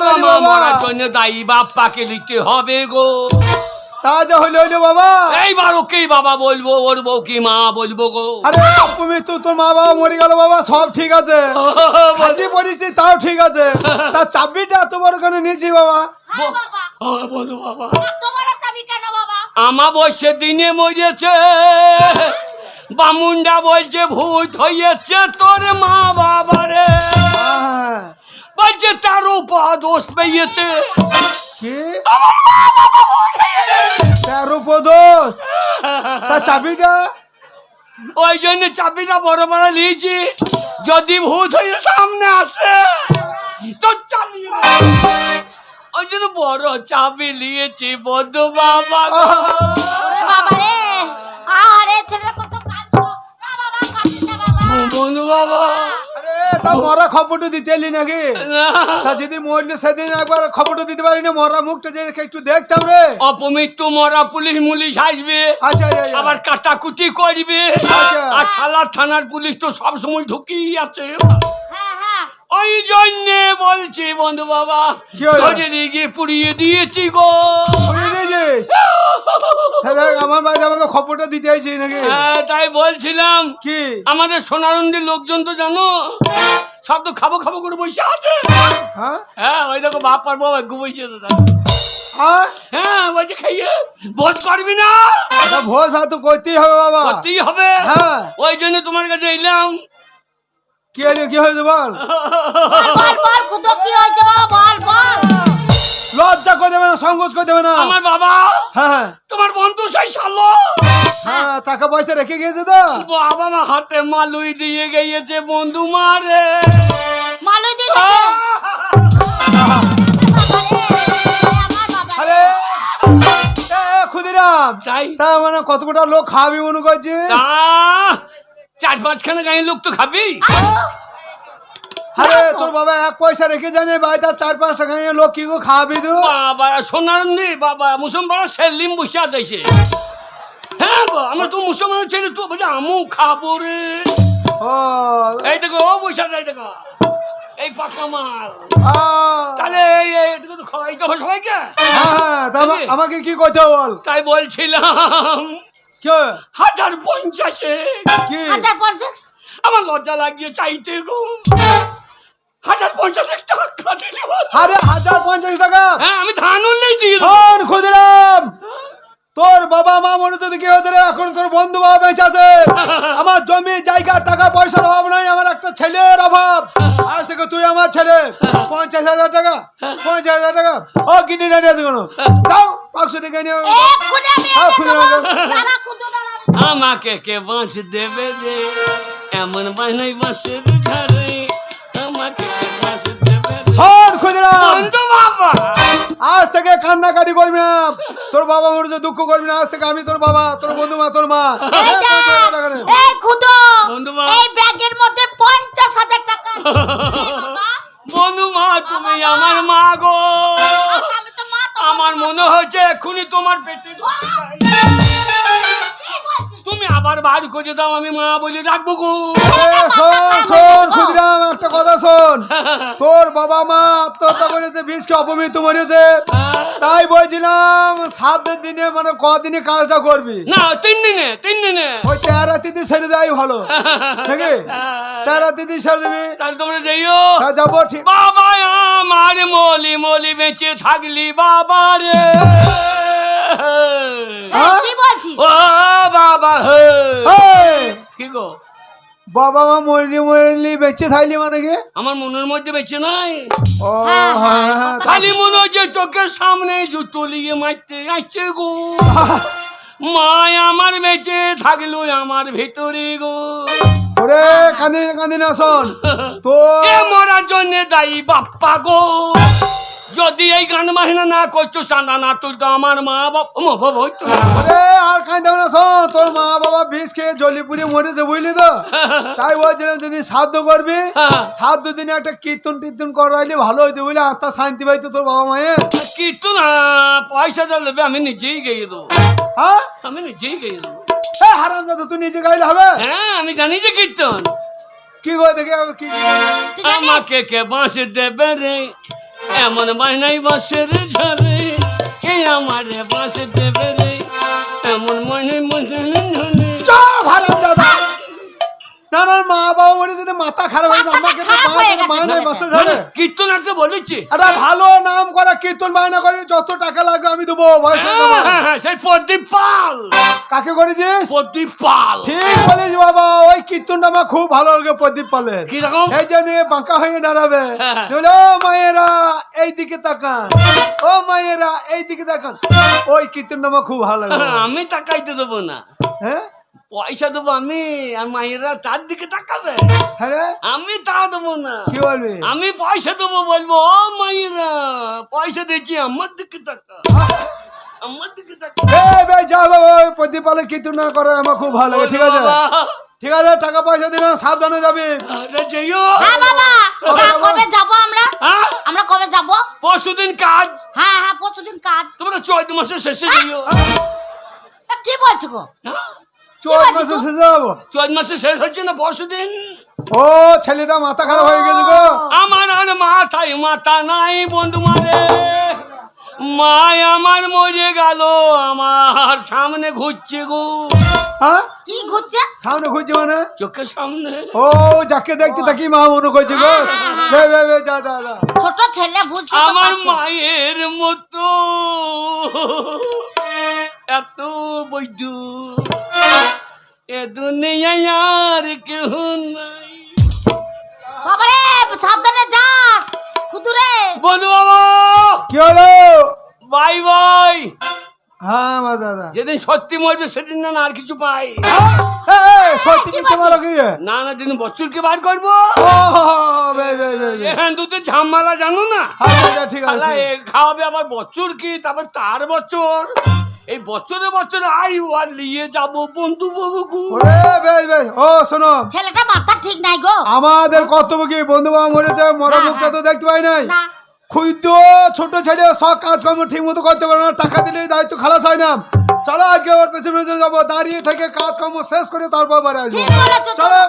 বাবা মা মরার জন্য দায়ী বাপ্পাকে নিতে হবে গো। তা যা হইলো হইলো বাবা, এইবার ওকেই বাবা বলবো, ওর বউ কি মা বলবো গো। আরে অপমৃত্যু, তোর মা বাবা মরে গেল বাবা, সব ঠিক আছে, হাতি পড়েছি তাও ঠিক আছে, তার চাবিটা এত বড় কেন নিয়েছি বাবা? হ্যাঁ বাবা, বলো বাবা, এত বড় চাবি কেন বাবা? আমাবস্যার দিনে মরেছে, বামুন্ডা বলছে ভূত হয়েছে তোর মা বাবারে, হ্যাঁ। বলছে তার উপা দোষ পেয়েছে। কি 13 উপদোষ, তার চাবিটা? ওই জন্য চাবিটা বড় বড় নিয়েছি, যদি ভূত হয়ে সামনে আসে তো চালিয়ে দেব। ওই জন্য বড় চাবি নিয়েছি বন্ধু বাবা গো। ওরে বাবা রে, আরে ছেলে কত কাঁদছো না বাবা, কাঁদিস না বাবা। বন্ধু বাবা, আরে তা মরা খবরটা দিতে এলি নাকি? না, তা যেদিন মরলে সেদিন একবার খবরটা দিতে পারি না, মরা মুখটা যে একটু দেখতাম রে। অপমৃত্যু মরা পুলিশ মুলিশ আসবে, আচ্ছা আচ্ছা আবার কাটাকুটি করবে, আচ্ছা। আর সালার থানার পুলিশ তো সব সময় ঢুকিয়ে আছে। হ্যাঁ হ্যাঁ, ওই জন্যে বলছি বন্ধু বাবা, কি হলো? ধরে নিয়ে গিয়ে পুড়িয়ে দিয়েছি গো। পুড়িয়ে দিয়েছিস? তাহলে আমার বাড়িতে আমাকে খবরটা দিতে আইছি নাকি? হ্যাঁ, তাই বলছিলাম, কি? আমাদের সোনারন্দির লোকজন তো জানো সব তো খাবো খাবো করে বসে আছে। হ্যাঁ হ্যাঁ, ওই দেখো বাপ আর বাবা ঘুমাইছে তো দেখো। হ্যাঁ, হ্যাঁ, বলছে খাইয়ে ভোজ করবি না, তা ভোজ ভাত তো করতেই হবে বাবা। করতেই হবে। হ্যাঁ। ওই জন্য তোমার কাছে এলাম। কি হলো, কি হয়েছে বল? বল বল কুতো কি হয়েছে বাবা, বল বল। লজ্জা করে দেবে না, সংকোচ করে দেবে না। আমার বাবা, হ্যাঁ তোমার বন্ধু সেই শালো হ্যাঁ, টাকা পয়সা রেখে গিয়েছে তো? বাবা মা হাতে মালুই দিয়ে গিয়েছে বন্ধু মারে। মালুই দিয়েছে বাবা রে, আমার বাবা। আরে এ ক্ষুদিরাম, তাই তা মানে কত কোটা লোক খাবি মনে করছিস? তা 4-5খানা গাঁয়ের লোক তো খাবি। আরে তোর বাবা 1 পয়সা রেখে জানে ভাই, তার 4-5 টাকা লোক কি গো খাবি তুই? বাবা সোনারন্দি বাবা মুসলমান সেলিম বসে আছে। হ্যাঁ গো, আমরা তো মুসলমান ছেলে, তো বলছে আমু খাবো রে। ও এই দেখো ও বসে আছে, এই দেখো এই পাকা মাল। আ, তাহলে এই দেখো তো খাওয়াইতে হবে সবাইকে। হ্যাঁ, তা আমাকে কি করতে হবে বল? তাই বলছিলাম কি 1050-এ কি? 1050? আমার লজ্জা লাগিয়ে চাইতে গো। 1050 টাকা দিলে ভালো। আরে 1050 টাকা? হ্যাঁ, আমি ধান উঠলেই দিয়ে দেবো। শোন ক্ষুদিরাম, তোর বাবা মা মরে তো কি হতে রে, এখন তোর বন্ধু বাবা বেঁচে আছে। আমার জমি জায়গা টাকা পয়সার অভাব নাই, আমার একটা ছেলের অভাব। আজ থেকে তুই আমার ছেলে। 50,000 টাকা, 50,000 টাকা ও কিনে নিয়ে আছে কোনো? যাও 500 টাকা নিয়ে। এ খুলে আমি হ্যাঁ, এনে খুলে দেবো। দেবো। দাঁড়া কুতো দাঁড়া। আমাকে কে বাঁশ দেবে রে, এমন বানাই বাঁশের ধারে, আমাকে কে বাঁশ দেবে রে। শোন ক্ষুদিরাম, বন্ধু বাবা, আজ থেকে কান্নাকাটি করবি না, তোর বাবা মরেছে দুঃখ করবি না। আজ থেকে আমি তোর বাবা, তোর বন্ধু মা, তোর মা। এই দেখ, 50,000 টাকা নে। এই কুতো, বন্ধু বাবা। এই ব্যাগের মধ্যে 50,000 টাকা আছে। বাবা, বন্ধু মা, তুমি আমার মা গো। আমি তো মা তো আমার মনে হচ্ছে এক্ষুনি তোমার পেটে ঢুকতে চাই। কি বলছিস? তুমি আবার বার করে দাও, আমি মা বলে রাখবো গো। এ, শোন শোন ক্ষুদিরাম, একটা কথা শোন, তোর বাবা মা আত্মহত্যা করেছে, বিষকে অপমৃত্যু মরেছে। তাই বলছিলাম 7 দিনে মানে কদিনে কাজটা করবি? না, 3 দিনে 3 দিনে। ওই 13 তিথি ছেড়ে দেয় ভালো নাকি? 13 তিথি ছেড়ে দিবি, তাহলে তোমরা যাইও। তা যাবো ঠিক। বাবা আমার মলি মলি বেঁচে থাকলি বাবা রে। এই, কি বলছিস? ও বাবা হে। এই, কি গো, বাবা মা মরলি মরলি বেঁচে থাকলি মানে কি? আমার মনের মধ্যে বেঁচে নাই, ও হ্যাঁ, হ্যাঁ হ্যাঁ, হ্যাঁ, খালি মনে হচ্ছে চোখের সামনে জুতো লিয়ে মারতে আসছে গো। মায় আমার বেঁচে থাকলো আমার ভিতরে গো। ওরে কাঁদি কাঁদি না, শোন তো এ মরার জন্য দায়ী বাপ্পা গো। যদি এই গান বাহিনা না করছো, চাঁদা না তুলতো, আমার মা বাবা হইতো না। আরে আর কাঁদতে হবে না, শোন তোর মা বাবা বিষ খেয়ে জলি পুড়ে মরেছে বুঝলি তো। তাই বলছিলাম যদি শ্রাদ্ধ করবি, হ্যাঁ। 7 দিনে একটা কীর্তন টীর্তন করাইলে ভালো হইতো বুঝলি, আত্মা শান্তি পাইতো তোর বাবা মায়ের। কিন্তু না, পয়সা যা নেবে আমি নিজেই গিয়ে দেবো, হ্যাঁ আমি নিজেই গিয়ে দেবো। হারাম যাতে তুই নিজে গাইলে হবে? হ্যাঁ, আমি জানি যে কীর্তন। কি করে দেখে কি? তুই জানিস? আমাকে কে বাঁশ দেবে রে, এমন বানাই বাসের ঝরে এই আমারে বাসে দেবে রে এমন মনে মনে ঝরে চল ভালো দাদা না না মা বাবা মরে যদি মাথা খারাপ হয়ে যায় আমাকে তো খারাপ হয়ে গেছে মা নাই ছেলেটার। বসে ধরে কীর্তন একটা বলেছি একটা ভালো নাম করা কীর্তন বায়না করে যত টাকা লাগবে আমি দেবো বয়স হয়ে যাবে। সেই প্রদীপ পাল কাকে করেছিস প্রদীপ পাল ঠিক বলিস বাবা ওই কীর্তনটা আমার খুব ভালো লাগে প্রদীপ পালের কিরকম এই যে নিয়ে বাঁকা হয়ে দাঁড়াবে হ্যাঁ। বলে, ও মায়েরা এই দিকে তাকান ও মায়েরা এই দিকে তাকান ওই কীর্তনটা আমার খুব ভালো লাগে বাবা। আমি তাকাইতে দেবো না হ্যাঁ পয়সা দেবো আমি আর মায়েরা তার দিকে তাকাবে হ্যাঁ রে? আমি তা দেবো না কি বলবি আমি পয়সা দেবো বলবো ও মায়েরা পয়সা দিয়েছি আমার দিকে তাকা আমার দিকে তাকা এই বে যা বাবা ওই প্রদীপ পালের কীর্তনটা করে আমার খুব ভালো লাগে ঠিক আছে বাবা, ঠিক আছে টাকা পয়সা দিলাম সাবধানে যাবি আরে যেও হ্যাঁ বাবা তা কবে যাব আমরা হ্যাঁ আমরা কবে যাব পরশুদিন কাজ হ্যাঁ হ্যাঁ পরশুদিন কাজ তোমরা 14 মাসের শেষে যেও তা কি বলছো গো হ্যাঁ? চোখ মাসে শেষে যাবো 14 মাসে শেষ হচ্ছে না পরশুদিন ও ছেলেটা মাথা খারাপ হয়ে গেছে গো আমার আর মাথায় মাথা নাই বন্ধু মারে মা আমার মরে গেল আমার সামনে ঘুরছে গো হ্যাঁ কি ঘুরছে সামনে খুঁজছে মানে চোখের সামনে ও যাকে দেখছি তাকে মা মনে করছে গো বে বে বে যা যা যা ছোট ছেলে বুঝছি তো আমার পারছি। মায়ের মতো এত বৈধ এ দুনিয়ায় আর কেউ নাই বাবারে সাবধানে যাস কুতুরে বন্ধু বাবা কি হলো বাই বাই হ্যাঁ মা দাদা যেদিন সত্যি মরবে সেদিন না আর কিছু পাই সত্যি মিথ্যে মারো কি না না যেদিন বছরকে বার করবো ও বে বে বে বে। এখান দুটো ঝামেলা জানো না হ্যাঁ, আচ্ছা, ঠিক আছে শালা এ খাওয়াবে আবার বছর কি তারপর তার বছর এই বছরে বছরে আই আর নিয়ে যাবো বন্ধু বাবু ওরে বে বে ও শোনো ছেলেটা মাথা ঠিক নাই গো আমাদের কর্তব্য কি বন্ধু বাবা মরেছে মরা মুখটা তো দেখতে পাই নাই না ক্ষুদ্র ছোট ছেলে সব কাজকর্ম ঠিক মতো করতে পারে না টাকা দিলেই দায়িত্ব খালাস হয় না চলো আজকে ওর পেছনে পেছনে যাবো দাঁড়িয়ে থেকে কাজকর্ম শেষ করে তারপর বাড়ি আসবো ঠিক বলেছো তো। চলো